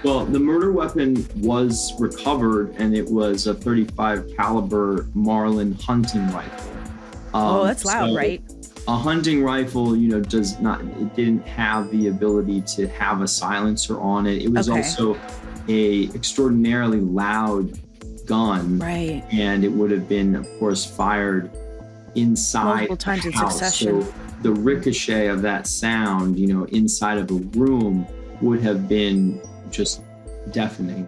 Well, the murder weapon was recovered, and it was a 35 caliber Marlin hunting rifle. Oh, that's loud, So right? a hunting rifle, it didn't have the ability to have a silencer on it. It was Okay. also a extraordinarily loud gun, Right. and it would have been, of course, fired inside Multiple the times in house. succession. So the ricochet of that sound, inside of a room would have been just deafening.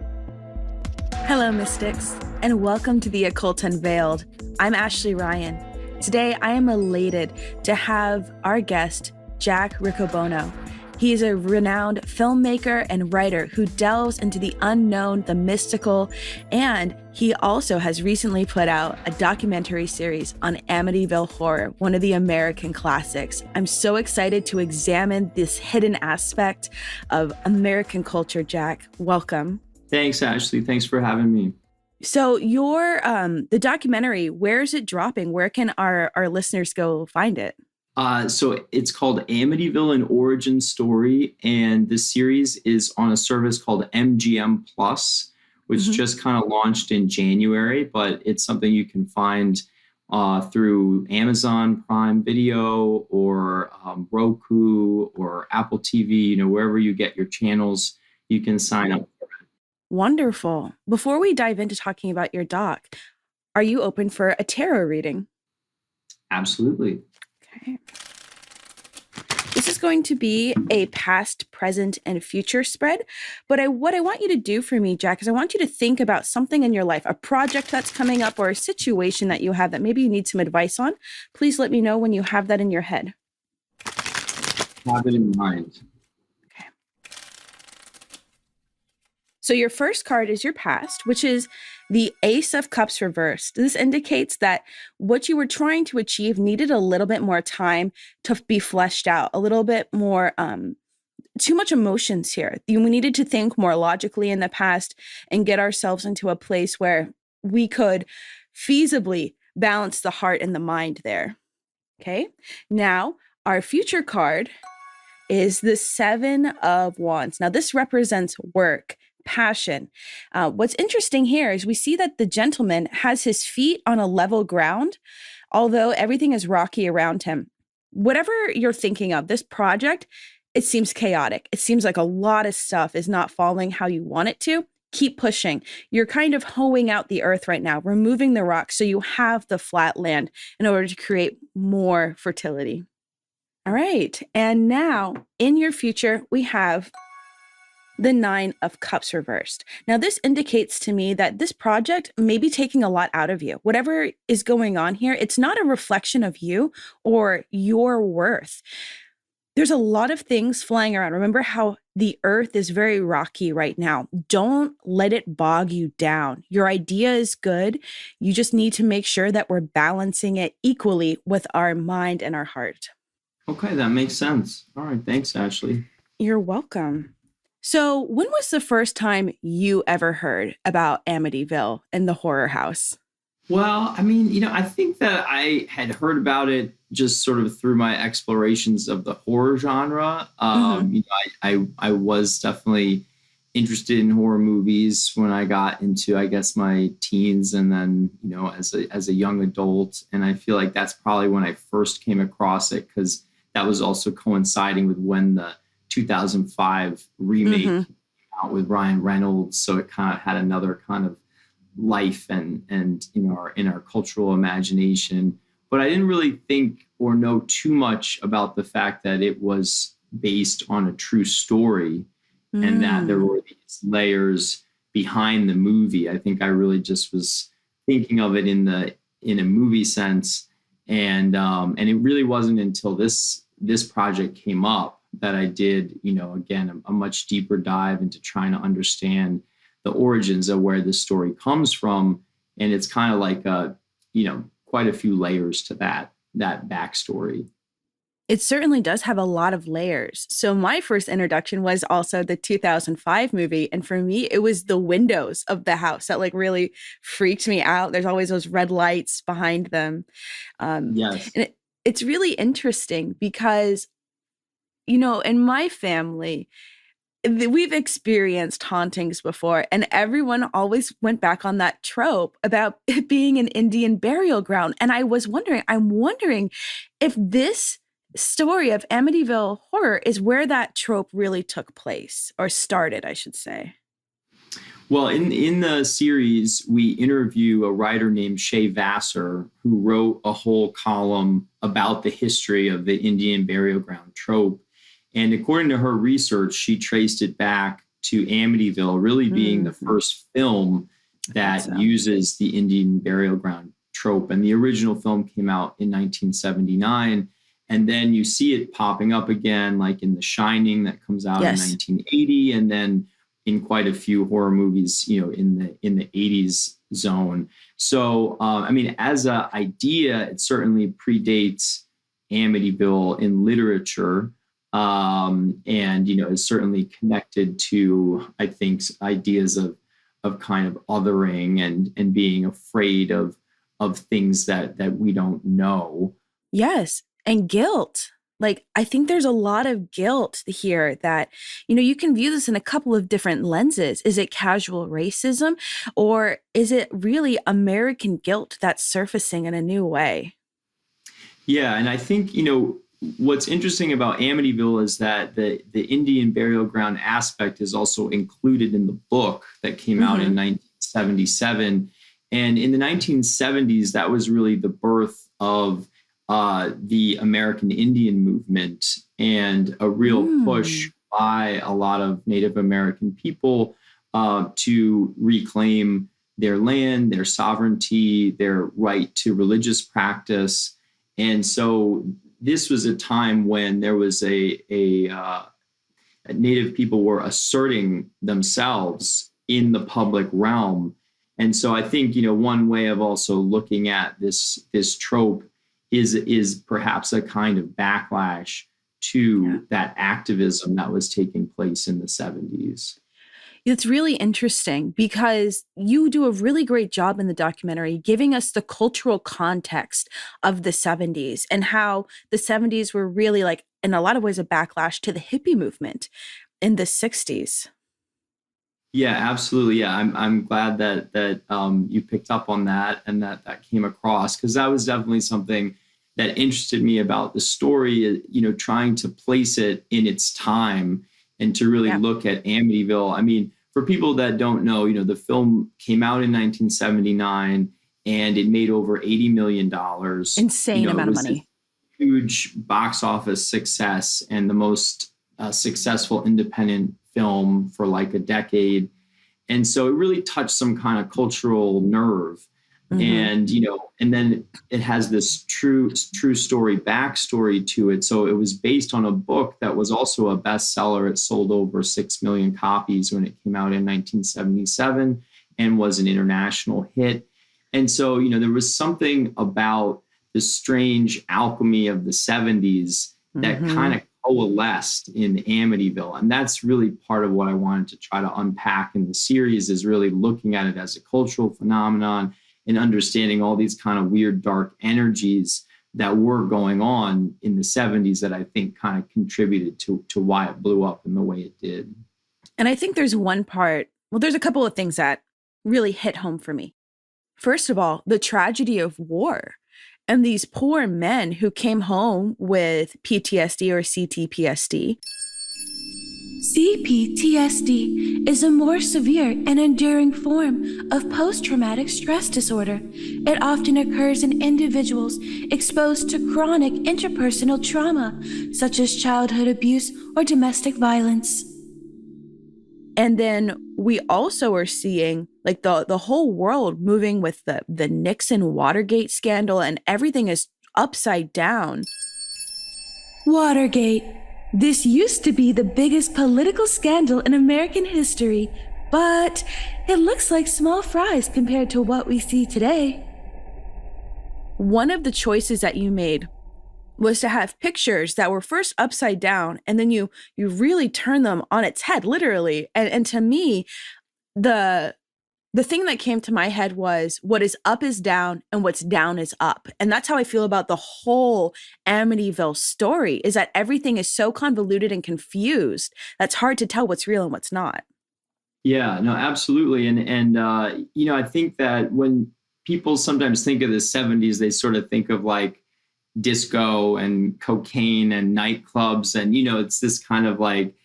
Hello, Mystics, and welcome to the Occult Unveiled. I'm Ashley Ryan. Today, I am elated to have our guest, Jack Riccobono. He is a renowned filmmaker and writer who delves into the unknown, the mystical, and he also has recently put out a documentary series on Amityville horror, one of the American classics. I'm so excited to examine this hidden aspect of American culture, Jack. Welcome. Thanks, Ashley. Thanks for having me. So your the documentary, where is it dropping? Where can our listeners go find it? So it's called Amityville: An Origin Story, and the series is on a service called MGM Plus, which just kind of launched in January. But it's something you can find through Amazon Prime Video or Roku or Apple TV. Wherever you get your channels, you can sign up. Wonderful. Before we dive into talking about your doc, are you open for a tarot reading? Absolutely. Okay. This is going to be a past, present, and future spread. But what I want you to do for me, Jack, is I want you to think about something in your life, a project that's coming up or a situation that you have that maybe you need some advice on. Please let me know when you have that in your head. Have it in mind. Okay. So your first card is your past, which is the Ace of Cups reversed. This indicates that what you were trying to achieve needed a little bit more time to be fleshed out, a little bit more, too much emotions here. We needed to think more logically in the past and get ourselves into a place where we could feasibly balance the heart and the mind there. Okay. Now, our future card is the Seven of Wands. Now, this represents work, passion. What's interesting here is we see that the gentleman has his feet on a level ground, although everything is rocky around him. Whatever you're thinking of, this project, it seems chaotic. It seems like a lot of stuff is not falling how you want it to. Keep pushing. You're kind of hoeing out the earth right now, removing the rocks so you have the flat land in order to create more fertility. All right. And now in your future, we have the Nine of Cups reversed. Now, this indicates to me that this project may be taking a lot out of you. Whatever is going on here, it's not a reflection of you or your worth. There's a lot of things flying around. Remember how the earth is very rocky right now. Don't let it bog you down. Your idea is good. You just need to make sure that we're balancing it equally with our mind and our heart. Okay, that makes sense. All right. Thanks, Ashley. You're welcome. So, when was the first time you ever heard about Amityville and the horror house? Well, I think that I had heard about it just sort of through my explorations of the horror genre. I was definitely interested in horror movies when I got into, I guess, my teens, and then as a young adult. And I feel like that's probably when I first came across it, because that was also coinciding with when the 2005 remake came out with Ryan Reynolds. So it kind of had another kind of life and in our cultural imagination. But I didn't really think or know too much about the fact that it was based on a true story and that there were these layers behind the movie. I think I really just was thinking of it in a movie sense. And it really wasn't until this project came up that I did, again, a much deeper dive into trying to understand the origins of where this story comes from. And it's kind of like, quite a few layers to that backstory. It certainly does have a lot of layers. So my first introduction was also the 2005 movie. And for me, it was the windows of the house that really freaked me out. There's always those red lights behind them. Yes. And it's really interesting because, in my family, we've experienced hauntings before, and everyone always went back on that trope about it being an Indian burial ground. And I'm wondering if this story of Amityville Horror is where that trope really took place, or started, I should say. Well, in the series, we interview a writer named Shay Vassar, who wrote a whole column about the history of the Indian burial ground trope. And according to her research, she traced it back to Amityville, really being the first film that uses the Indian burial ground trope. And the original film came out in 1979. And then you see it popping up again, like in The Shining, that comes out in 1980. And then in quite a few horror movies, in the 80s zone. So, I mean, as an idea, it certainly predates Amityville in literature. And, is certainly connected to, I think, ideas of kind of othering and being afraid of things that we don't know. Yes. And guilt. Like, I think there's a lot of guilt here that, you can view this in a couple of different lenses. Is it casual racism, or is it really American guilt that's surfacing in a new way? Yeah. And I think, what's interesting about Amityville is that the Indian burial ground aspect is also included in the book that came out in 1977. And in the 1970s, that was really the birth of the American Indian movement, and a real push by a lot of Native American people to reclaim their land, their sovereignty, their right to religious practice. And so this was a time when there was Native people were asserting themselves in the public realm. And so I think, one way of also looking at this trope is perhaps a kind of backlash to that activism that was taking place in the 70s. It's really interesting because you do a really great job in the documentary giving us the cultural context of the 70s and how the 70s were really, like, in a lot of ways, a backlash to the hippie movement in the 60s. Yeah, absolutely. Yeah, I'm glad that you picked up on that and that came across, because that was definitely something that interested me about the story, trying to place it in its time and to really look at Amityville. I mean, for people that don't know, the film came out in 1979 and it made over $80 million. Insane amount of money. Huge box office success and the most successful independent film for like a decade. And so it really touched some kind of cultural nerve. And, and then it has this true story backstory to it. So it was based on a book that was also a bestseller. It sold over 6 million copies when it came out in 1977 and was an international hit. And so, there was something about the strange alchemy of the 70s that kind of coalesced in Amityville. And that's really part of what I wanted to try to unpack in the series, is really looking at it as a cultural phenomenon and understanding all these kind of weird, dark energies that were going on in the 70s that I think kind of contributed to why it blew up in the way it did. And I think there's there's a couple of things that really hit home for me. First of all, the tragedy of war and these poor men who came home with PTSD or CTPSD. CPTSD is a more severe and enduring form of post-traumatic stress disorder. It often occurs in individuals exposed to chronic interpersonal trauma, such as childhood abuse or domestic violence. And then we also are seeing, like, the whole world moving with the Nixon Watergate scandal, and everything is upside down. Watergate. This used to be the biggest political scandal in American history, but it looks like small fries compared to what we see today. One of the choices that you made was to have pictures that were first upside down, and then you really turn them on its head, literally. And to me, the The thing that came to my head was what is up is down and what's down is up. And that's how I feel about the whole Amityville story, is that everything is so convoluted and confused that's hard to tell what's real and what's not. Yeah, no, absolutely. And I think that when people sometimes think of the 70s, they sort of think of like disco and cocaine and nightclubs. And, it's this kind of like,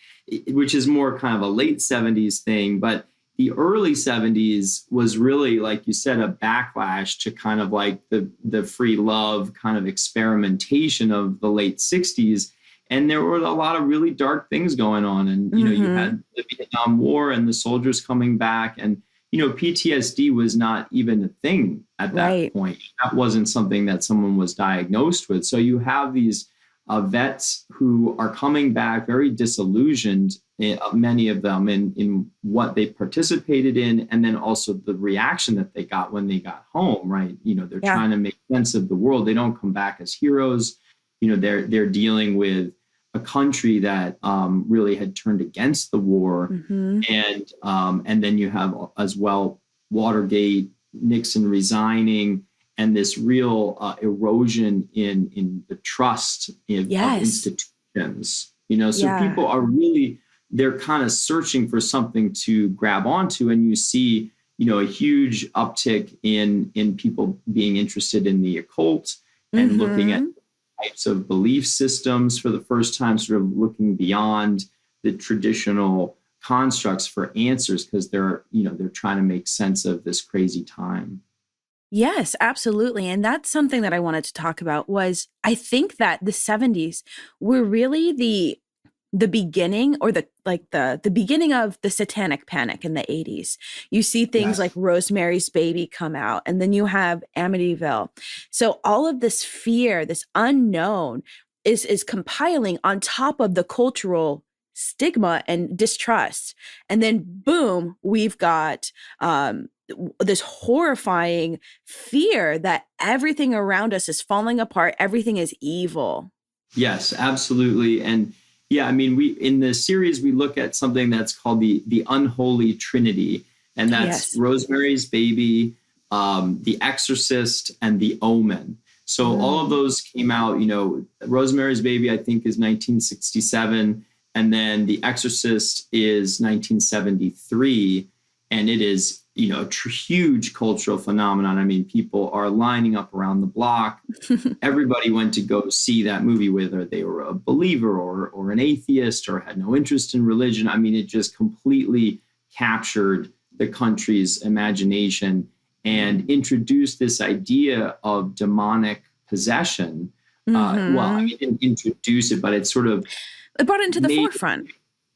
which is more kind of a late 70s thing. But the early 70s was really, like you said, a backlash to kind of like the free love kind of experimentation of the late 60s. And there were a lot of really dark things going on. And, you had the Vietnam War and the soldiers coming back. And, PTSD was not even a thing at that point. That wasn't something that someone was diagnosed with. So you have these vets who are coming back very disillusioned, many of them in what they participated in, and then also the reaction that they got when they got home, right? They're trying to make sense of the world. They don't come back as heroes. They're dealing with a country that really had turned against the war. And then you have as well Watergate, Nixon resigning, and this real erosion in the trust of institutions. So people are really, they're kind of searching for something to grab onto, and you see, a huge uptick in people being interested in the occult and looking at types of belief systems for the first time, sort of looking beyond the traditional constructs for answers, because they're trying to make sense of this crazy time. Yes, absolutely. And that's something that I wanted to talk about. Was I think that the 70s were really the beginning, or the beginning of the satanic panic in the 80s. You see things like Rosemary's Baby come out, and then you have Amityville. So all of this fear, this unknown is compiling on top of the cultural stigma and distrust. And then boom, we've got this horrifying fear that everything around us is falling apart. Everything is evil. Yes, absolutely. And yeah, I mean, we in the series, we look at something that's called the unholy trinity, and that's Rosemary's Baby, The Exorcist, and The Omen. So all of those came out, Rosemary's Baby, I think, is 1967. And then The Exorcist is 1973. And it is, a huge cultural phenomenon. I mean, people are lining up around the block. Everybody went to go see that movie, whether they were a believer or an atheist or had no interest in religion. I mean, it just completely captured the country's imagination and introduced this idea of demonic possession. Well, I mean, didn't introduce it, but it sort of... It brought it into the forefront.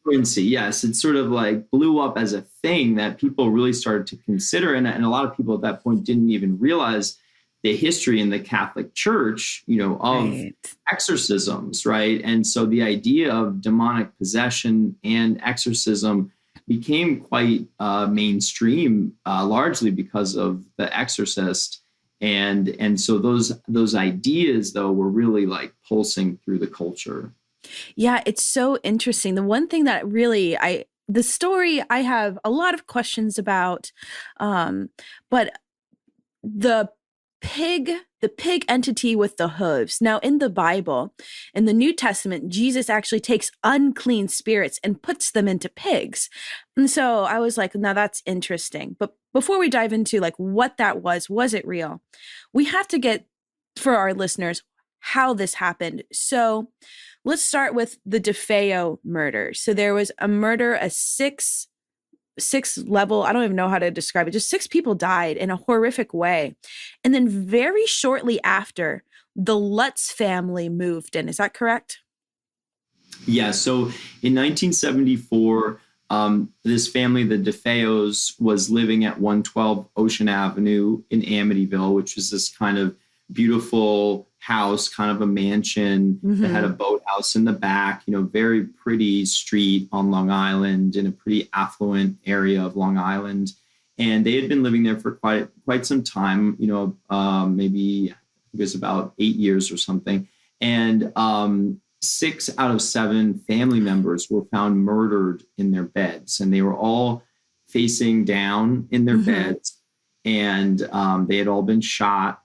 Yes, it sort of like blew up as a thing that people really started to consider. And a lot of people at that point didn't even realize the history in the Catholic Church, of exorcisms, right? And so the idea of demonic possession and exorcism became quite mainstream, largely because of The Exorcist. And so those ideas, though, were really like pulsing through the culture. Yeah, it's so interesting. The one thing that really the story I have a lot of questions about, but the pig entity with the hooves. Now, in the Bible, in the New Testament, Jesus actually takes unclean spirits and puts them into pigs. And so I was like, now that's interesting. But before we dive into like what that was it real? We have to get, for our listeners, how this happened. So let's start with the DeFeo murder. So there was a murder, a six level, I don't even know how to describe it. Just 6 people died in a horrific way. And then very shortly after, the Lutz family moved in. Is that correct? Yeah. So in 1974, this family, the DeFeos, was living at 112 Ocean Avenue in Amityville, which is this kind of beautiful house, kind of a mansion that had a boathouse in the back, very pretty street on Long Island in a pretty affluent area of Long Island. And they had been living there for quite some time, maybe it was about 8 years or something. And 6 out of 7 family members were found murdered in their beds. And they were all facing down in their beds, and they had all been shot,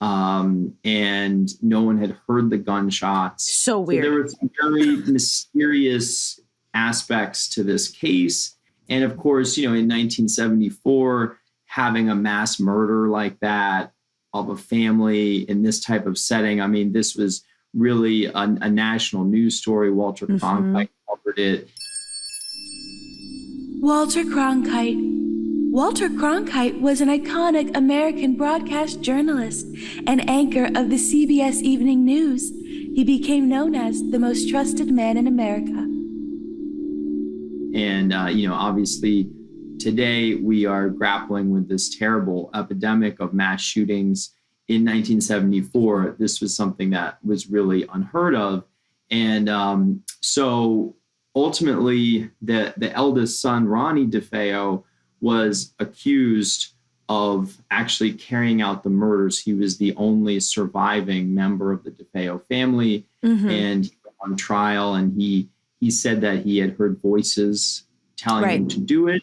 and no one had heard the gunshots. So weird. So there were some very mysterious aspects to this case. And of course, in 1974, having a mass murder like that of a family in this type of setting, I mean, this was really a national news story. Walter Cronkite covered it. Walter Cronkite. Walter Cronkite was an iconic American broadcast journalist and anchor of the CBS Evening News. He became known as the most trusted man in America. And, obviously today we are grappling with this terrible epidemic of mass shootings. In 1974, this was something that was really unheard of. And so ultimately, the eldest son, Ronnie DeFeo, was accused of actually carrying out the murders. He was the only surviving member of the DeFeo family. And he went on trial, and he said that he had heard voices telling him to do it.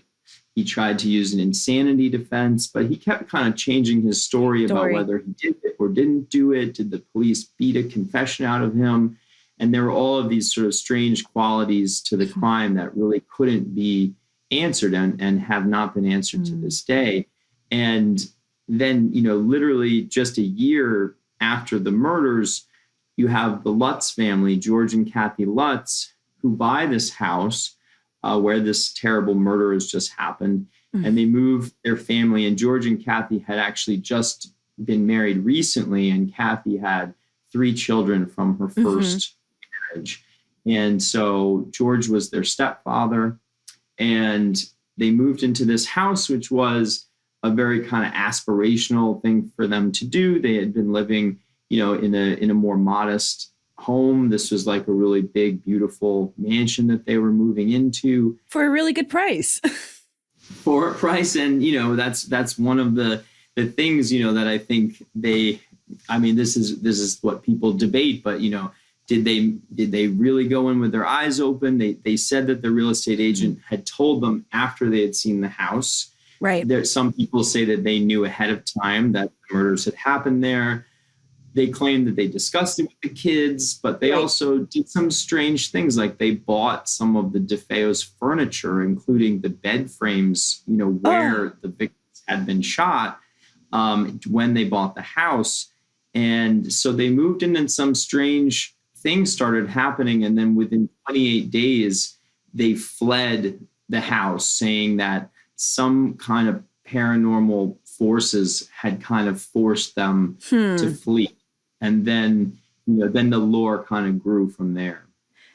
He tried to use an insanity defense, but he kept kind of changing his story about whether he did it or didn't do it. Did the police beat a confession out of him? And there were all of these sort of strange qualities to the crime that really couldn't be answered and have not been answered to this day. And then, literally just a year after the murders, you have the Lutz family, George and Kathy Lutz, who buy this house where this terrible murder has just happened. And they move their family. And George and Kathy had actually just been married recently. And Kathy had 3 children from her first marriage. And so George was their stepfather. And they moved into this house, which was a very kind of aspirational thing for them to do. They had been living, in a more modest home. This was like a really big, beautiful mansion that they were moving into for a really good price. For a price. And, that's one of the things, that I think this is what people debate, but, did they really go in with their eyes open? They said that the real estate agent had told them after they had seen the house. Right. Some people say that they knew ahead of time that murders had happened there. They claimed that they discussed it with the kids, but they also did some strange things. Like they bought some of the DeFeo's furniture, including the bed frames, where the victims had been shot when they bought the house. And so they moved in and some strange things started happening. And then within 28 days, they fled the house, saying that some kind of paranormal forces had kind of forced them to flee. And then, then the lore kind of grew from there.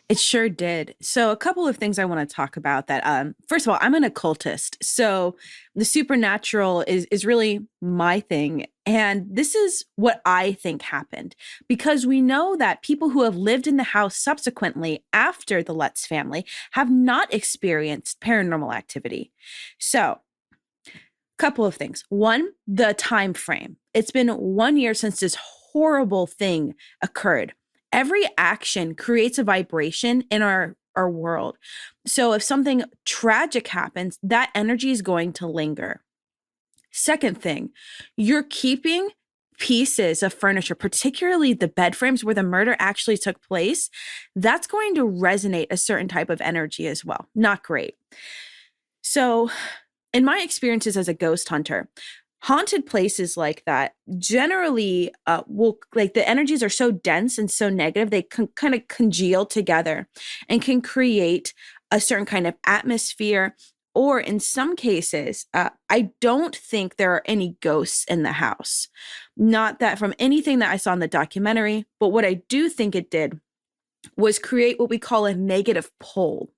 It sure did. So a couple of things I want to talk about that. First of all, I'm an occultist. So the supernatural is really my thing. And this is what I think happened, because we know that people who have lived in the house subsequently after the Lutz family have not experienced paranormal activity. So couple of things. One, the time frame. It's been 1 year since this horrible thing occurred. Every action creates a vibration in our world. So if something tragic happens, that energy is going to linger. Second thing, you're keeping pieces of furniture, particularly the bed frames where the murder actually took place. That's going to resonate a certain type of energy as well. Not great. So in my experiences as a ghost hunter, haunted places like that generally the energies are so dense and so negative, they can kind of congeal together and can create a certain kind of atmosphere. Or in some cases, I don't think there are any ghosts in the house. Not that from anything that I saw in the documentary, but what I do think it did was create what we call a negative pull.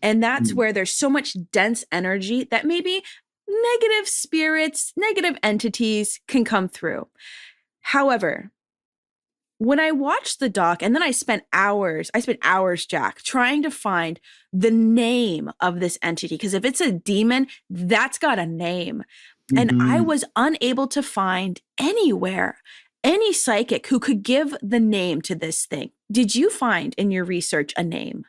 And that's where there's so much dense energy that maybe negative spirits, negative entities can come through. However, when I watched the doc, and then I spent hours, Jack, trying to find the name of this entity. Because if it's a demon, that's got a name. And I was unable to find anywhere any psychic who could give the name to this thing. Did you find in your research a name?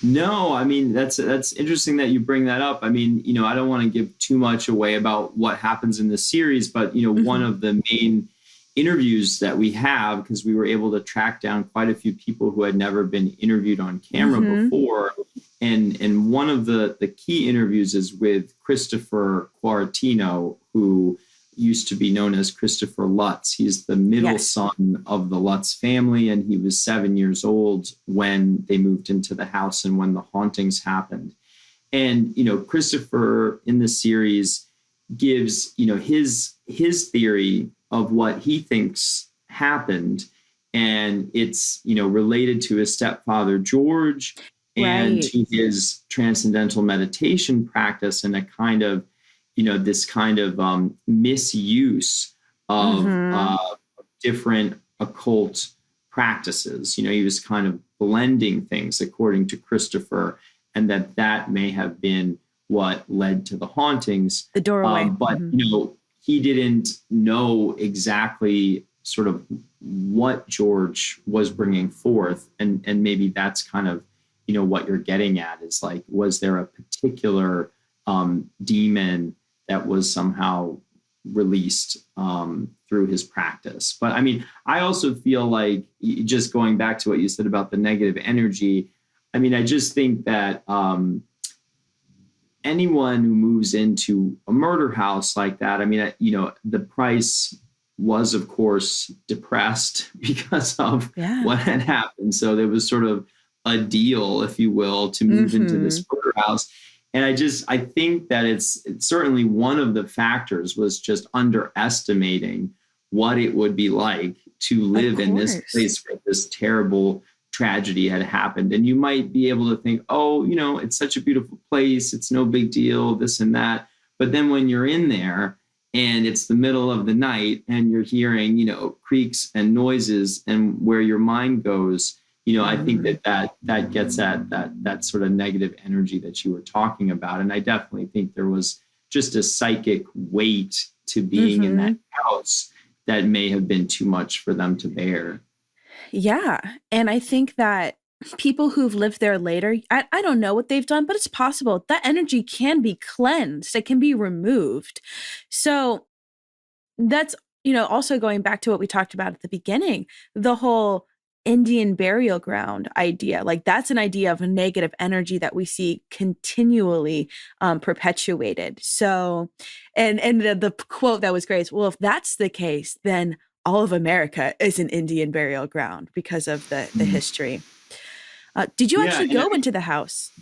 No, I mean that's interesting that you bring that up. I mean, I don't want to give too much away about what happens in the series, but one Mm-hmm. of the main interviews that we have, because we were able to track down quite a few people who had never been interviewed on camera Mm-hmm. before, and one of the key interviews is with Christopher Quaratino, who used to be known as Christopher Lutz. He's the middle Yes. son of the Lutz family, and he was 7 years old when they moved into the house and when the hauntings happened. And Christopher in the series gives his theory of what he thinks happened, and it's related to his stepfather George and Right. to his transcendental meditation practice, and a kind of this kind of misuse of Mm-hmm. different occult practices. He was kind of blending things, according to Christopher, and that may have been what led to the hauntings. The doorway. But Mm-hmm. he didn't know exactly sort of what George was bringing forth, and maybe that's kind of what you're getting at, is like, was there a particular demon that was somehow released through his practice? But I mean, I also feel like, just going back to what you said about the negative energy, I mean, I just think that anyone who moves into a murder house like that, I mean, the price was, of course, depressed because of Yeah. what had happened. So there was sort of a deal, if you will, to move into this murder house. And I think that it's certainly one of the factors was just underestimating what it would be like to live in this place where this terrible tragedy had happened. And you might be able to think, oh, it's such a beautiful place, it's no big deal, this and that. But then when you're in there and it's the middle of the night and you're hearing, creaks and noises, and where your mind goes, I think that gets at that sort of negative energy that you were talking about. And I definitely think there was just a psychic weight to being in that house that may have been too much for them to bear. Yeah. And I think that people who've lived there later, I don't know what they've done, but it's possible that energy can be cleansed, it can be removed. So that's, also going back to what we talked about at the beginning, the whole Indian burial ground idea. Like, that's an idea of a negative energy that we see continually perpetuated. So, and the quote that was great is, well, if that's the case, then all of America is an Indian burial ground because of the history. Did you actually go into the house?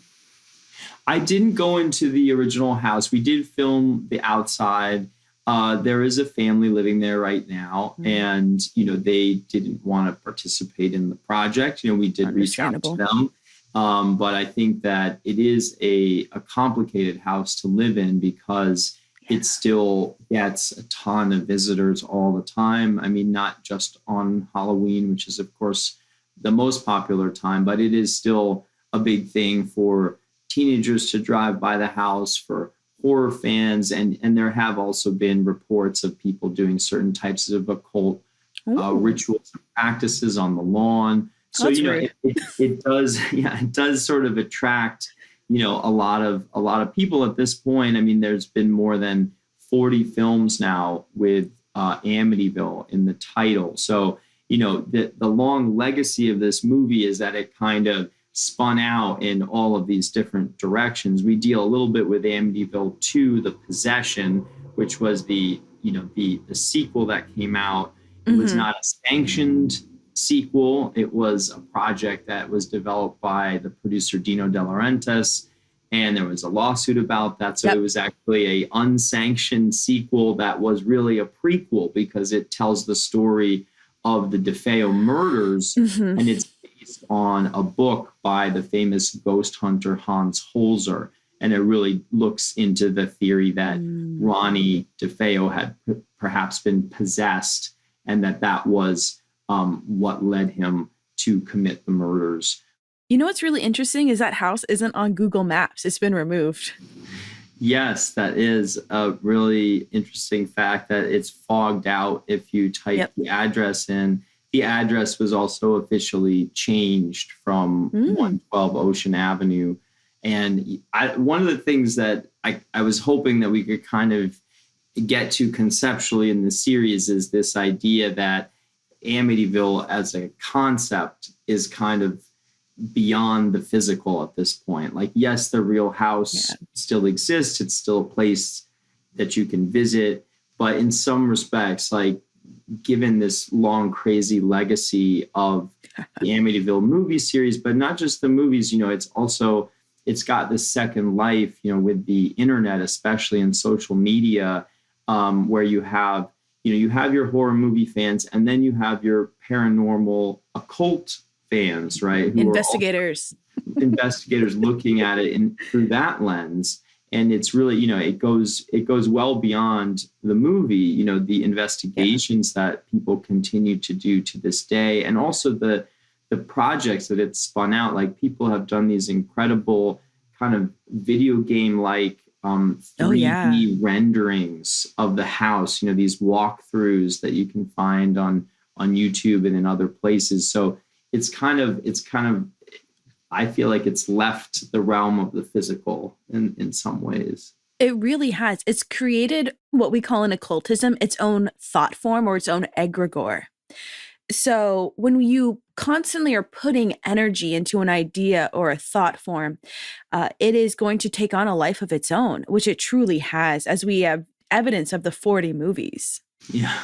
I didn't go into the original house. We did film the outside. There is a family living there right now, and they didn't want to participate in the project. We did reach out to them, but I think that it is a complicated house to live in, because it still gets a ton of visitors all the time. I mean, not just on Halloween, which is, of course, the most popular time, but it is still a big thing for teenagers to drive by the house, for horror fans, and there have also been reports of people doing certain types of occult rituals and practices on the lawn. So it does sort of attract a lot of people at this point. I mean, there's been more than 40 films now with Amityville in the title. So the long legacy of this movie is that it kind of spun out in all of these different directions. We deal a little bit with Amityville 2, The Possession, which was the sequel that came out. It was not a sanctioned sequel. It was a project that was developed by the producer Dino De Laurentiis, and there was a lawsuit about that. So it was actually a unsanctioned sequel that was really a prequel, because it tells the story of the DeFeo murders, and it's based on a book by the famous ghost hunter Hans Holzer. And it really looks into the theory that Ronnie DeFeo had perhaps been possessed, and that was what led him to commit the murders. What's really interesting is that house isn't on Google Maps. It's been removed. Yes, that is a really interesting fact, that it's fogged out if you type the address in. the address was also officially changed from 112 Ocean Avenue. And one of the things that I was hoping that we could kind of get to conceptually in the series is this idea that Amityville as a concept is kind of beyond the physical at this point. Like, yes, the real house still exists. It's still a place that you can visit. But in some respects, like, given this long, crazy legacy of the Amityville movie series, but not just the movies, it's got this second life, with the internet, especially in social media, where you have your horror movie fans, and then you have your paranormal occult fans, right? Who investigators looking at it through that lens. And it's really, it goes well beyond the movie, the investigations that people continue to do to this day. And also the projects that it's spun out. Like, people have done these incredible kind of video game like 3D renderings of the house, these walkthroughs that you can find on YouTube and in other places. So it's kind of I feel like it's left the realm of the physical in some ways. It really has. It's created what we call in occultism its own thought form or its own egregore. So when you constantly are putting energy into an idea or a thought form, it is going to take on a life of its own, which it truly has, as we have evidence of the 40 movies. Yeah.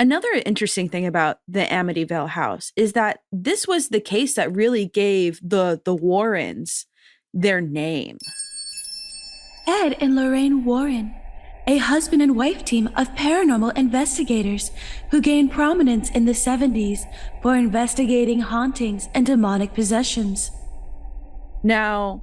Another interesting thing about the Amityville house is that this was the case that really gave the Warrens their name. Ed and Lorraine Warren, a husband and wife team of paranormal investigators who gained prominence in the 70s for investigating hauntings and demonic possessions. Now,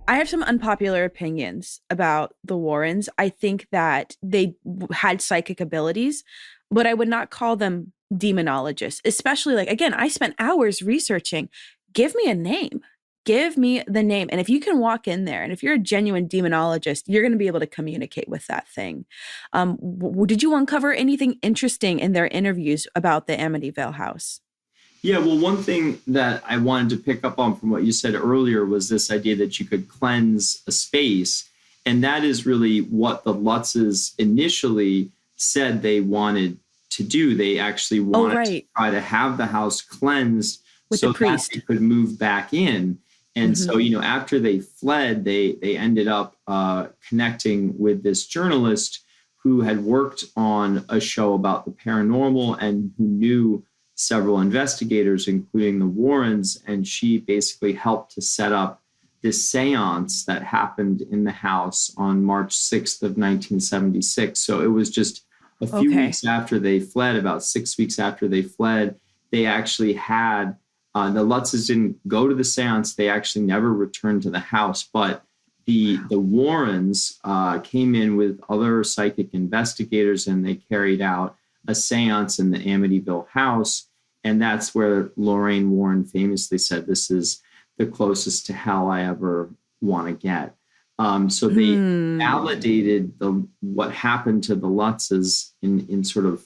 I have some unpopular opinions about the Warrens. I think that they had psychic abilities, but I would not call them demonologists, especially again, I spent hours researching. Give me a name. Give me the name. And if you can walk in there and if you're a genuine demonologist, you're going to be able to communicate with that thing. Did you uncover anything interesting in their interviews about the Amityville house? Yeah, well, one thing that I wanted to pick up on from what you said earlier was this idea that you could cleanse a space. And that is really what the Lutzes initially said they wanted to do. They actually wanted to try to have the house cleansed with so that they could move back in. And so, after they fled, they ended up connecting with this journalist who had worked on a show about the paranormal and who knew several investigators, including the Warrens. And she basically helped to set up this seance that happened in the house on March 6th of 1976. So it was just a few weeks after they fled, about 6 weeks after they fled, they actually had the Lutzes didn't go to the seance. They actually never returned to the house, but the Warrens came in with other psychic investigators and they carried out a seance in the Amityville house. And that's where Lorraine Warren famously said, "This is the closest to hell I ever want to get." So they validated what happened to the Lutzes in sort of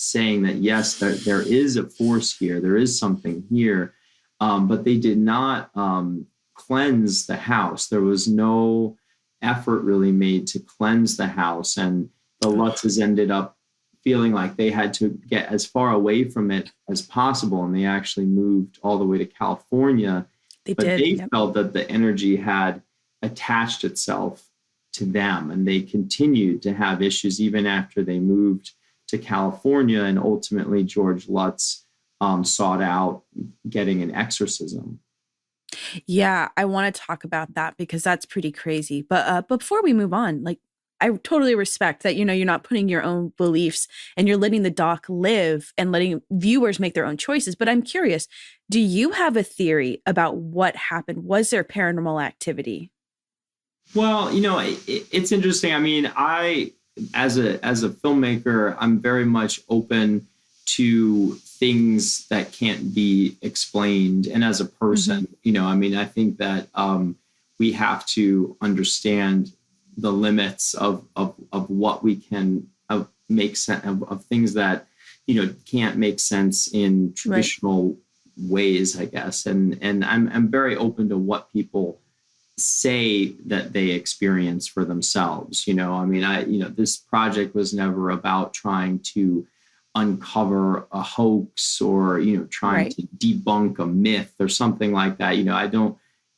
saying that, yes, there is a force here, there is something here, but they did not cleanse the house. There was no effort really made to cleanse the house, and the Lutzes ended up feeling like they had to get as far away from it as possible, and they actually moved all the way to California. They felt that the energy had attached itself to them, and they continued to have issues even after they moved to California, and ultimately George Lutz sought out getting an exorcism. Yeah, I want to talk about that because that's pretty crazy. But before we move on, I totally respect that, you're not putting your own beliefs and you're letting the doc live and letting viewers make their own choices. But I'm curious, do you have a theory about what happened? Was there paranormal activity? Well, it's interesting. I mean, as a filmmaker, I'm very much open to things that can't be explained. And as a person, I think that we have to understand the limits of what we can make sense of things that, can't make sense in traditional ways, I guess. And I'm very open to what people say that they experience for themselves. This project was never about trying to uncover a hoax or, trying to debunk a myth or something like that.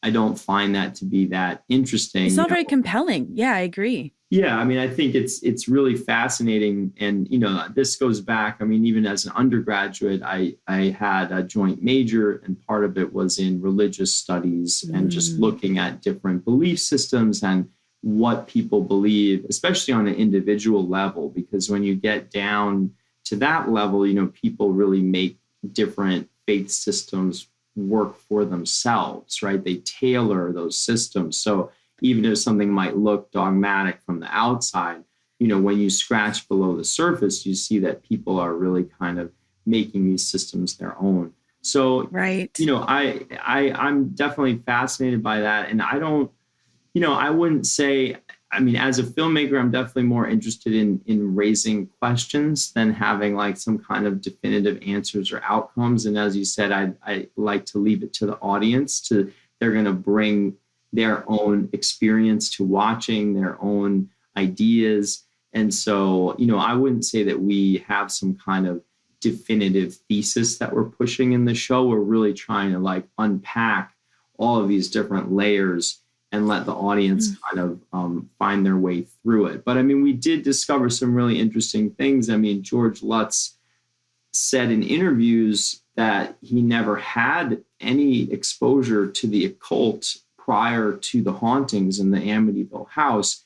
I don't find that to be that interesting. It's not very compelling. Yeah, I agree. Yeah, I think it's really fascinating. And, this goes back, even as an undergraduate, I had a joint major, and part of it was in religious studies and just looking at different belief systems and what people believe, especially on an individual level, because when you get down to that level, people really make different faith systems work for themselves, right? They tailor those systems. So even if something might look dogmatic from the outside, when you scratch below the surface, you see that people are really kind of making these systems their own. So, I'm definitely fascinated by that. And I don't, I wouldn't say, as a filmmaker, I'm definitely more interested in raising questions than having like some kind of definitive answers or outcomes. And as you said, I like to leave it to the audience they're going to bring their own experience to watching, their own ideas. And so, I wouldn't say that we have some kind of definitive thesis that we're pushing in the show. We're really trying to like unpack all of these different layers and let the audience kind of find their way through it. But we did discover some really interesting things. George Lutz said in interviews that he never had any exposure to the occult prior to the hauntings in the Amityville house.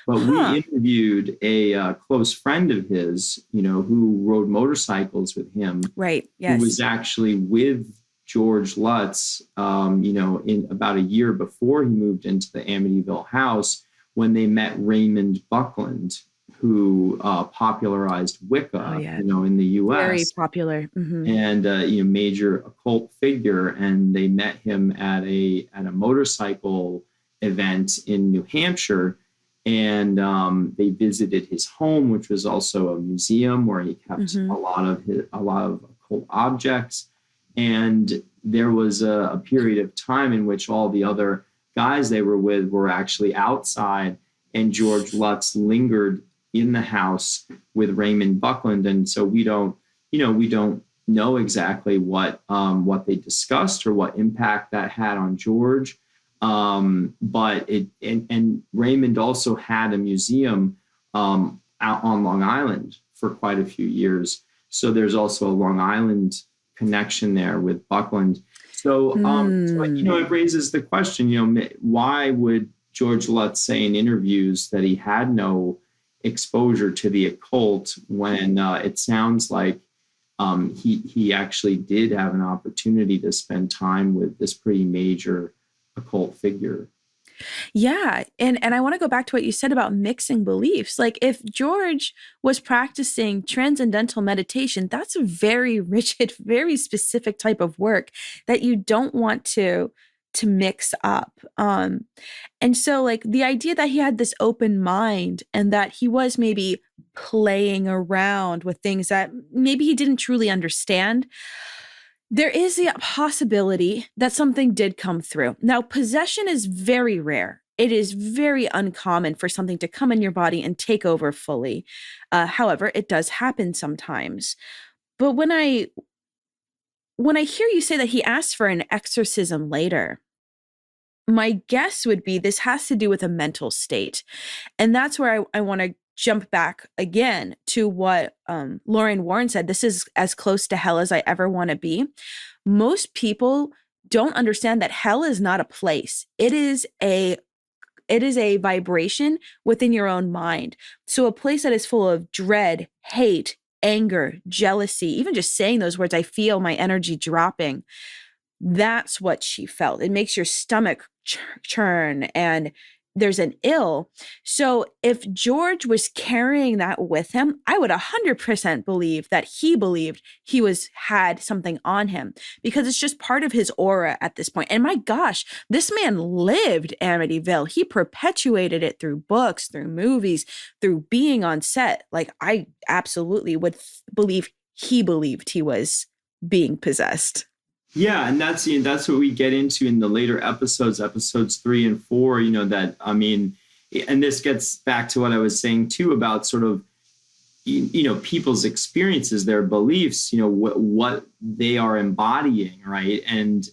But we interviewed a close friend of his, who rode motorcycles with him. Right. Yes. Who was actually with George Lutz, in about a year before he moved into the Amityville house, when they met Raymond Buckland, who popularized Wicca, in the U.S. Very popular. Mm-hmm. And major occult figure. And they met him at a motorcycle event in New Hampshire. And they visited his home, which was also a museum where he kept a lot of occult objects. And there was a period of time in which all the other guys they were with were actually outside, and George Lutz lingered in the house with Raymond Buckland. And so we don't know exactly what they discussed or what impact that had on George. But Raymond also had a museum out on Long Island for quite a few years. So there's also a Long Island connection there with Buckland. So, it raises the question, why would George Lutz say in interviews that he had no exposure to the occult when it sounds like he actually did have an opportunity to spend time with this pretty major occult figure? Yeah. And I want to go back to what you said about mixing beliefs. Like if George was practicing transcendental meditation, that's a very rigid, very specific type of work that you don't want to mix up. And so like the idea that he had this open mind and that he was maybe playing around with things that maybe he didn't truly understand, there is the possibility that something did come through. Now, possession is very rare. It is very uncommon for something to come in your body and take over fully. However, it does happen sometimes. But when I hear you say that he asked for an exorcism later, my guess would be this has to do with a mental state. And that's where I want to jump back again to what Lorraine Warren said. This is as close to hell as I ever want to be. Most people don't understand that hell is not a place. It is a vibration within your own mind. So a place that is full of dread, hate, anger, jealousy, even just saying those words, I feel my energy dropping. That's what she felt. It makes your stomach churn and there's an ill. So if George was carrying that with him, I would 100% believe that he believed he had something on him because it's just part of his aura at this point. And my gosh, this man lived Amityville. He perpetuated it through books, through movies, through being on set. Like I absolutely would believe he believed he was being possessed. Yeah, and that's what we get into in the later episodes 3 and 4. That, I mean, and this gets back to what I was saying too about sort of people's experiences, their beliefs, what they are embodying, right? And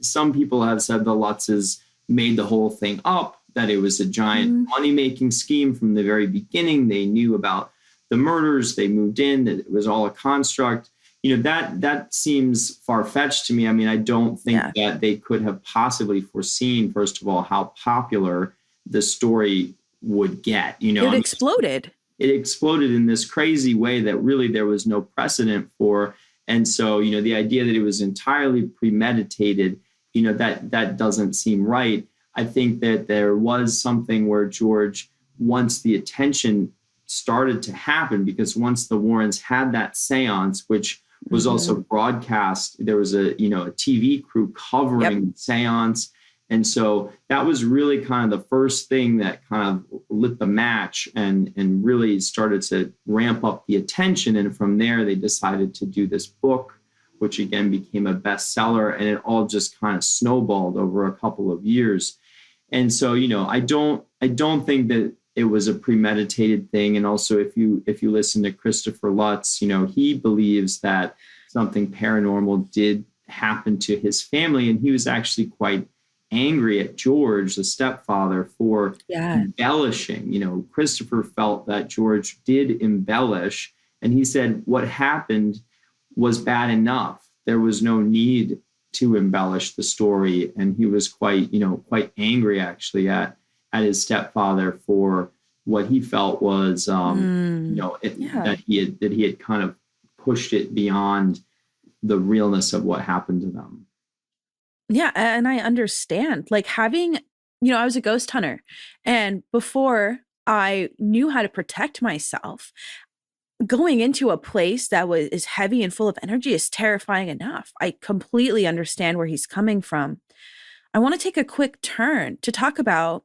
some people have said the Lutzes made the whole thing up, that it was a giant money-making scheme from the very beginning. They knew about the murders, they moved in, that it was all a construct. That seems far-fetched to me. I mean, I don't think that they could have possibly foreseen, first of all, how popular the story would get. It exploded. It exploded in this crazy way that really there was no precedent for. And so, the idea that it was entirely premeditated, that doesn't seem right. I think that there was something where George, once the attention started to happen, because once the Warrens had that seance, which was also broadcast, there was a TV crew covering the seance. And so that was really kind of the first thing that kind of lit the match and really started to ramp up the attention. And from there, they decided to do this book, which again became a bestseller, and it all just kind of snowballed over a couple of years. And so, I don't think that it was a premeditated thing. And also, if you listen to Christopher Lutz, he believes that something paranormal did happen to his family, and he was actually quite angry at George, the stepfather, for embellishing. Christopher felt that George did embellish, and he said what happened was bad enough. There was no need to embellish the story, and he was quite angry actually at his stepfather for what he felt was that he had kind of pushed it beyond the realness of what happened to them. Yeah, and I understand. Like having, I was a ghost hunter, and before I knew how to protect myself, going into a place that is heavy and full of energy is terrifying enough. I completely understand where he's coming from. I want to take a quick turn to talk about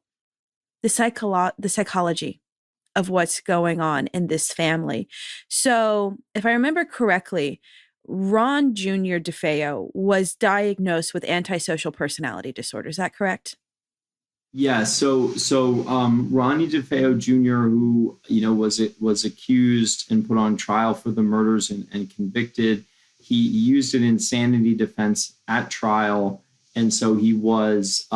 the psychology of what's going on in this family. So, if I remember correctly, Ron Jr. DeFeo was diagnosed with antisocial personality disorder. Is that correct? Yeah. So Ronnie DeFeo Jr., who was accused and put on trial for the murders and convicted, he used an insanity defense at trial, and so he was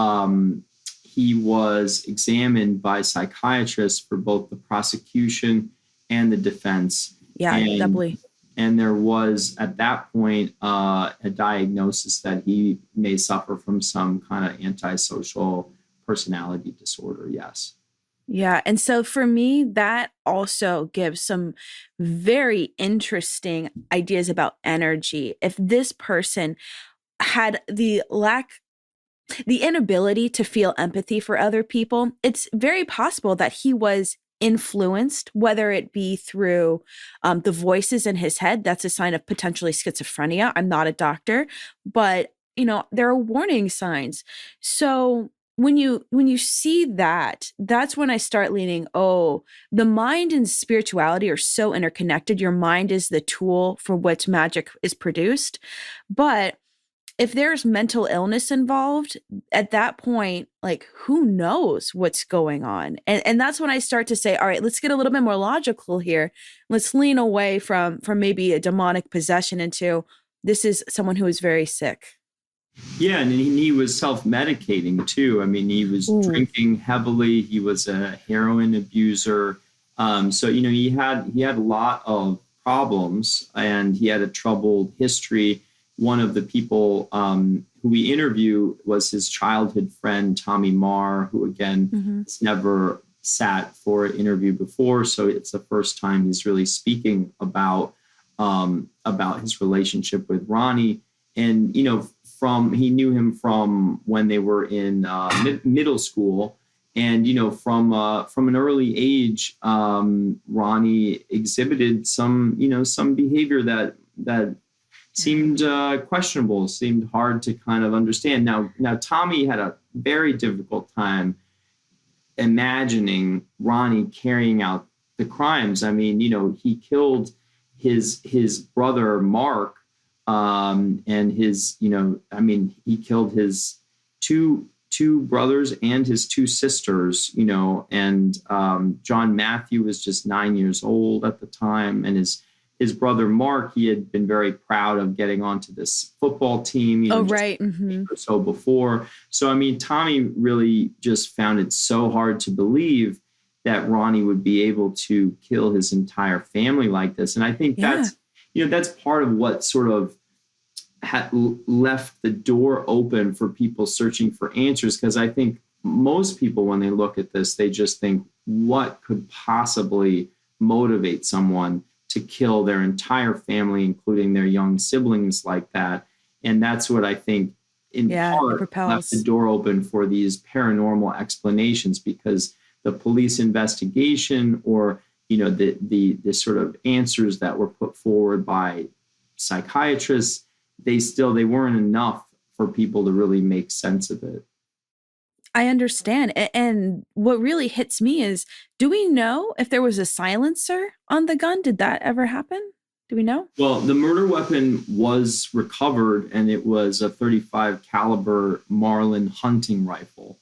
examined by psychiatrists for both the prosecution and the defense. Yeah, doubly. And there was, at that point, a diagnosis that he may suffer from some kind of antisocial personality disorder. Yes. Yeah. And so for me, that also gives some very interesting ideas about energy. If this person had the inability to feel empathy for other people, it's very possible that he was influenced, whether it be through the voices in his head. That's a sign of potentially schizophrenia. I'm not a doctor, but there are warning signs. So when you see that, that's when I start leaning, the mind and spirituality are so interconnected. Your mind is the tool for which magic is produced. But if there's mental illness involved, at that point, like, who knows what's going on? And that's when I start to say, all right, let's get a little bit more logical here. Let's lean away from maybe a demonic possession into this is someone who is very sick. Yeah, and he was self-medicating too. I mean, he was drinking heavily. He was a heroin abuser. So he had a lot of problems, and he had a troubled history. One of the people who we interview was his childhood friend, Tommy Marr, who, again, has never sat for an interview before. So it's the first time he's really speaking about his relationship with Ronnie. And, he knew him from when they were in middle school. And, from an early age, Ronnie exhibited some behavior that seemed questionable, seemed hard to kind of understand. Now Tommy had a very difficult time imagining Ronnie carrying out the crimes. I mean, he killed his brother Mark, and his, he killed his two brothers and his two sisters, and John Matthew was just 9 years old at the time, and his brother Mark, he had been very proud of getting onto this football team. Right. Mm-hmm. Or so before. So, Tommy really just found it so hard to believe that Ronnie would be able to kill his entire family like this. And I think that's part of what sort of had left the door open for people searching for answers. Because I think most people, when they look at this, they just think, what could possibly motivate someone to kill their entire family, including their young siblings like that? And that's what I think in part left the door open for these paranormal explanations, because the police investigation or, the sort of answers that were put forward by psychiatrists, they weren't enough for people to really make sense of it. I understand. And what really hits me is, do we know if there was a silencer on the gun? Did that ever happen? Do we know? Well, the murder weapon was recovered, and it was a .35 caliber Marlin hunting rifle.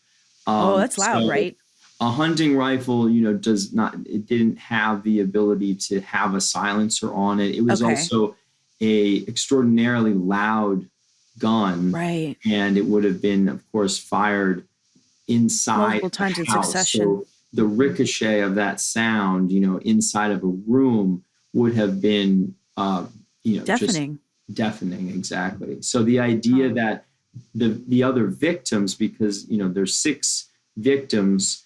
That's loud, right? A hunting rifle, it didn't have the ability to have a silencer on it. It was also a extraordinarily loud gun. Right. And it would have been, of course, fired inside multiple times in house. Succession. So the ricochet of that sound, inside of a room would have been, deafening. Just deafening, exactly. So the idea that the other victims, because, there's 6 victims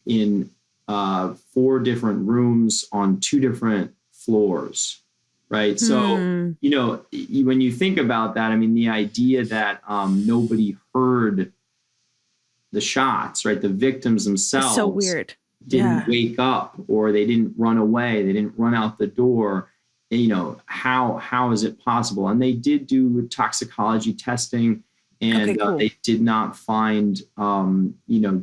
in 4 different rooms on 2 different floors, right? So, when you think about that, the idea that nobody heard the shots, right? The victims themselves it's so weird. Didn't wake up, or they didn't run away. They didn't run out the door. How is it possible? And they did do toxicology testing, and they did not find,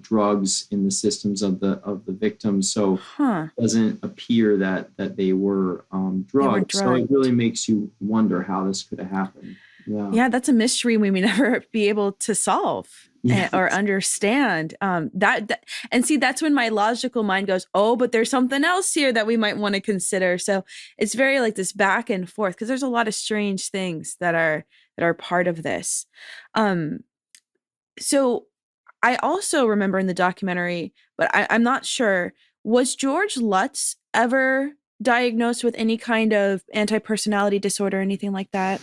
drugs in the systems of the victims. So it doesn't appear that they were drugged. So it really makes you wonder how this could have happened. Yeah, that's a mystery we may never be able to solve or understand. And see, that's when my logical mind goes, oh, but there's something else here that we might want to consider. So it's very like this back and forth, because there's a lot of strange things that are part of this. So I also remember in the documentary, but I'm not sure, was George Lutz ever diagnosed with any kind of anti-personality disorder or anything like that?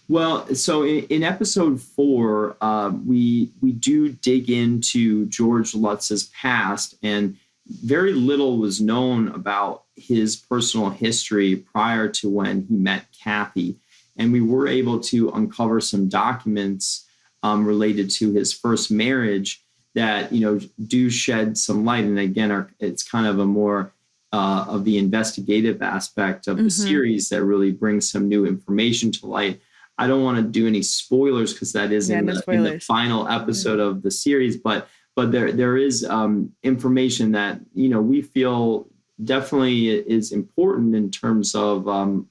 Well, so in episode 4, we do dig into George Lutz's past, and very little was known about his personal history prior to when he met Kathy. And we were able to uncover some documents related to his first marriage that, do shed some light. And again, it's kind of a more of the investigative aspect of the series that really brings some new information to light. I don't want to do any spoilers, because that is in the final episode of the series, but there is information that, we feel definitely is important in terms of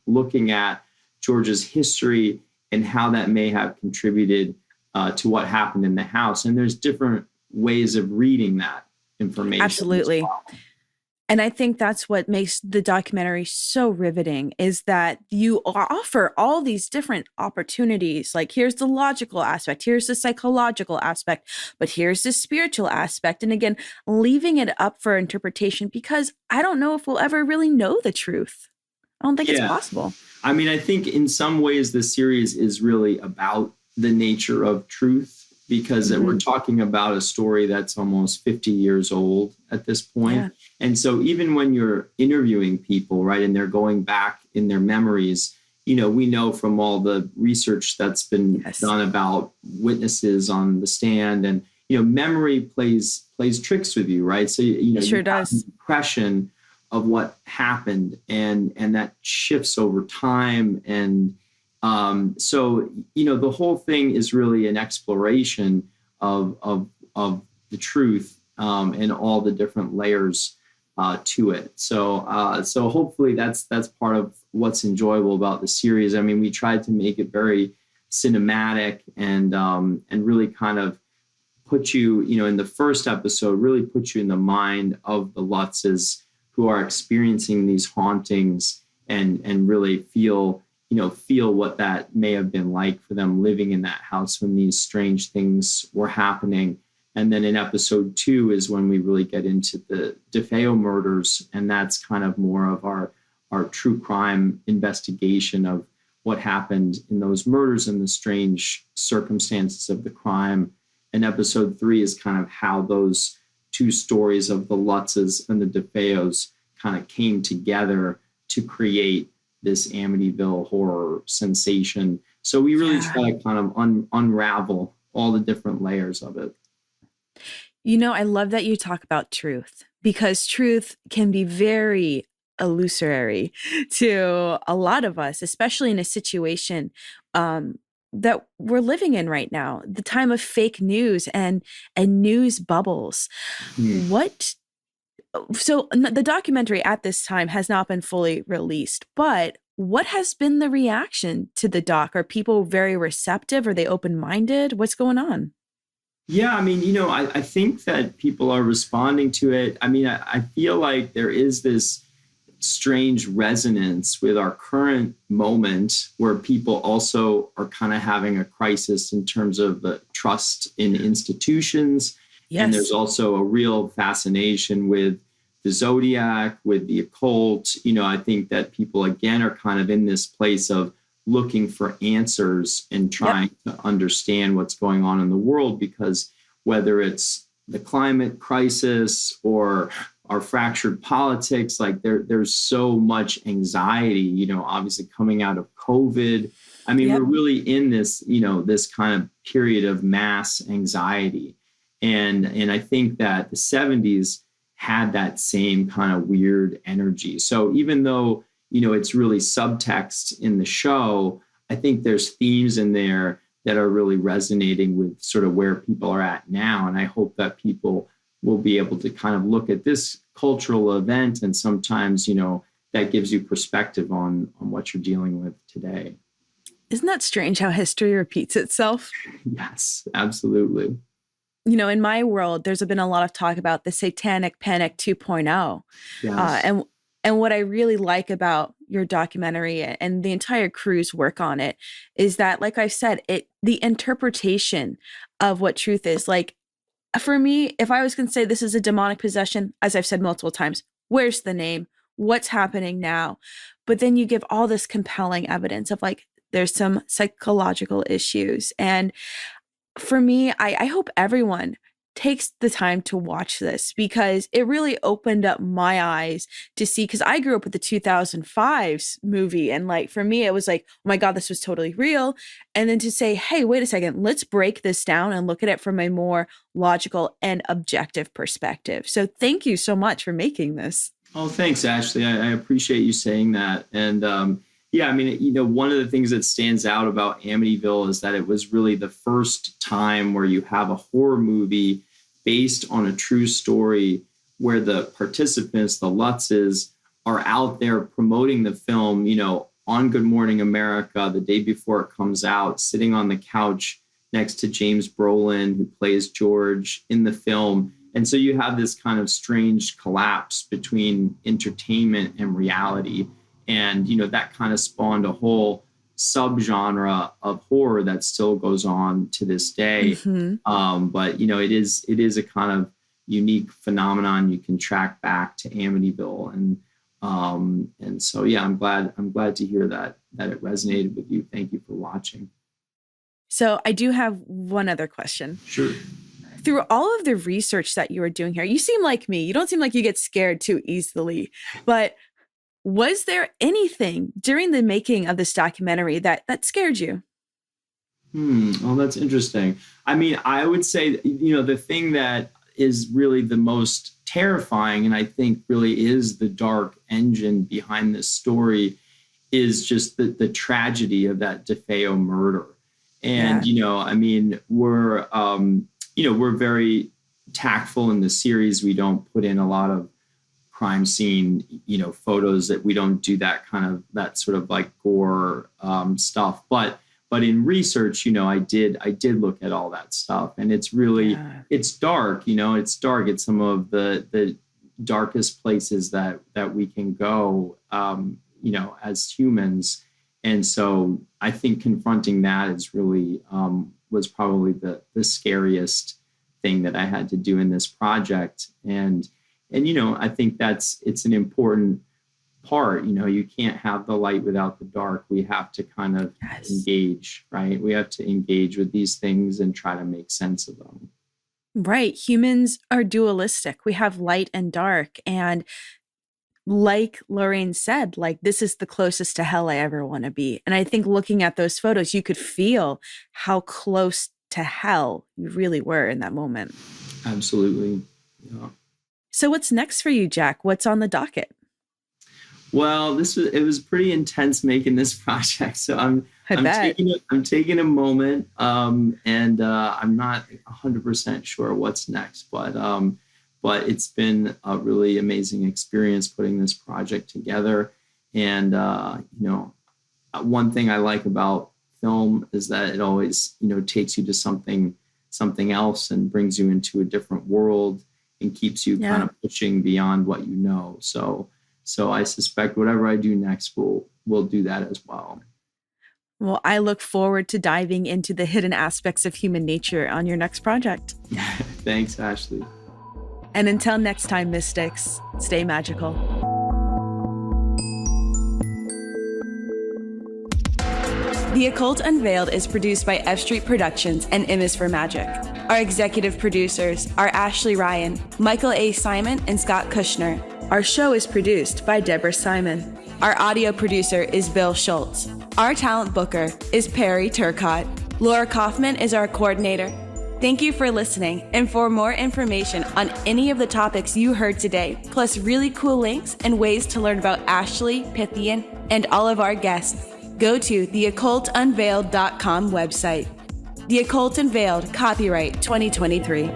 looking at George's history and how that may have contributed to what happened in the house. And there's different ways of reading that information. Absolutely. And I think that's what makes the documentary so riveting, is that you offer all these different opportunities. Like, here's the logical aspect, here's the psychological aspect, but here's the spiritual aspect. And again, leaving it up for interpretation, because I don't know if we'll ever really know the truth. I don't think it's possible. I think in some ways the series is really about the nature of truth, because we're talking about a story that's almost 50 years old at this point. Yeah. And so even when you're interviewing people, right, and they're going back in their memories, we know from all the research that's been done about witnesses on the stand, and, memory plays tricks with you, right? So, it sure you does. have an impression of what happened, and that shifts over time. And so, the whole thing is really an exploration of the truth and all the different layers to it. So hopefully that's part of what's enjoyable about the series. I mean, we tried to make it very cinematic and really kind of put you, in the first episode, really put you in the mind of the Lutzes who are experiencing these hauntings and really feel what that may have been like for them living in that house when these strange things were happening. And then in episode 2 is when we really get into the DeFeo murders. And that's kind of more of our true crime investigation of what happened in those murders and the strange circumstances of the crime. And episode 3 is kind of how those two stories of the Lutzes and the DeFeos kind of came together to create this Amityville horror sensation. So we really try to kind of unravel all the different layers of it. I love that you talk about truth, because truth can be very illusory to a lot of us, especially in a situation that we're living in right now, the time of fake news and news bubbles. So the documentary at this time has not been fully released, but what has been the reaction to the doc? Are people very receptive? Are they open-minded? What's going on? Yeah, I mean, I think that people are responding to it. I mean, I feel like there is this strange resonance with our current moment where people also are kind of having a crisis in terms of the trust in institutions. Yes. And there's also a real fascination with the Zodiac, with the occult. I think that people, again, are kind of in this place of looking for answers and trying to understand what's going on in the world, because whether it's the climate crisis or our fractured politics, like there's so much anxiety, obviously coming out of COVID. I mean, we're really in this, this kind of period of mass anxiety. And I think that the 70s had that same kind of weird energy. So even though, it's really subtext in the show, I think there's themes in there that are really resonating with sort of where people are at now. And I hope that people will be able to kind of look at this cultural event, and sometimes, that gives you perspective on what you're dealing with today. Isn't that strange how history repeats itself? Yes, absolutely. In my world, there's been a lot of talk about the Satanic Panic 2.0. Yes. And what I really like about your documentary and the entire crew's work on it is that, like I said, the interpretation of what truth is. Like, for me, if I was going to say this is a demonic possession, as I've said multiple times, where's the name? What's happening now? But then you give all this compelling evidence of like, there's some psychological issues. And for me, I hope everyone takes the time to watch this, because it really opened up my eyes to see, because I grew up with the 2005 movie. And like, for me, it was like, oh my God, this was totally real. And then to say, hey, wait a second, let's break this down and look at it from a more logical and objective perspective. So thank you so much for making this. Oh, thanks, Ashley. I appreciate you saying that. And yeah, I mean, one of the things that stands out about Amityville is that it was really the first time where you have a horror movie based on a true story where the participants, the Lutzes, are out there promoting the film, on Good Morning America the day before it comes out, sitting on the couch next to James Brolin, who plays George in the film. And so you have this kind of strange collapse between entertainment and reality. And, that kind of spawned a whole subgenre of horror that still goes on to this day. Mm-hmm. But, it is a kind of unique phenomenon you can track back to Amityville. And so, yeah, I'm glad to hear that it resonated with you. Thank you for watching. So I do have one other question. Sure. Through all of the research that you are doing here, you seem like me. You don't seem like you get scared too easily, but was there anything during the making of this documentary that scared you? Well, that's interesting. I mean, I would say, the thing that is really the most terrifying, and I think really is the dark engine behind this story, is just the tragedy of that DeFeo murder. And, I mean, we're very tactful in the series. We don't put in a lot of crime scene, photos, that we don't do that sort of like gore stuff. But in research, I did look at all that stuff, and it's really, it's dark, it's dark. It's some of the darkest places that we can go, as humans. And so I think confronting that is really, was probably the scariest thing that I had to do in this project. And I think it's an important part. You can't have the light without the dark. We have to kind of engage, right? We have to engage with these things and try to make sense of them. Right. Humans are dualistic. We have light and dark. And like Lorraine said, like, this is the closest to hell I ever want to be. And I think looking at those photos, you could feel how close to hell you really were in that moment. Absolutely. Yeah. So what's next for you, Jack? What's on the docket? Well, it was pretty intense making this project. So I'm taking a moment, and I'm not 100% sure what's next, but it's been a really amazing experience putting this project together. And one thing I like about film is that it always takes you to something else and brings you into a different world and keeps you kind of pushing beyond what you know. So I suspect whatever I do next will do that as well. Well, I look forward to diving into the hidden aspects of human nature on your next project. Thanks, Ashley. And until next time, mystics, stay magical. The Occult Unveiled is produced by F Street Productions and M is for Magic. Our executive producers are Ashley Ryan, Michael A. Simon, and Scott Kushner. Our show is produced by Deborah Simon. Our audio producer is Bill Schultz. Our talent booker is Perry Turcott. Laura Kaufman is our coordinator. Thank you for listening, and for more information on any of the topics you heard today, plus really cool links and ways to learn about Ashley, Pythian, and all of our guests, go to theoccultunveiled.com website. The Occult Unveiled, copyright 2023.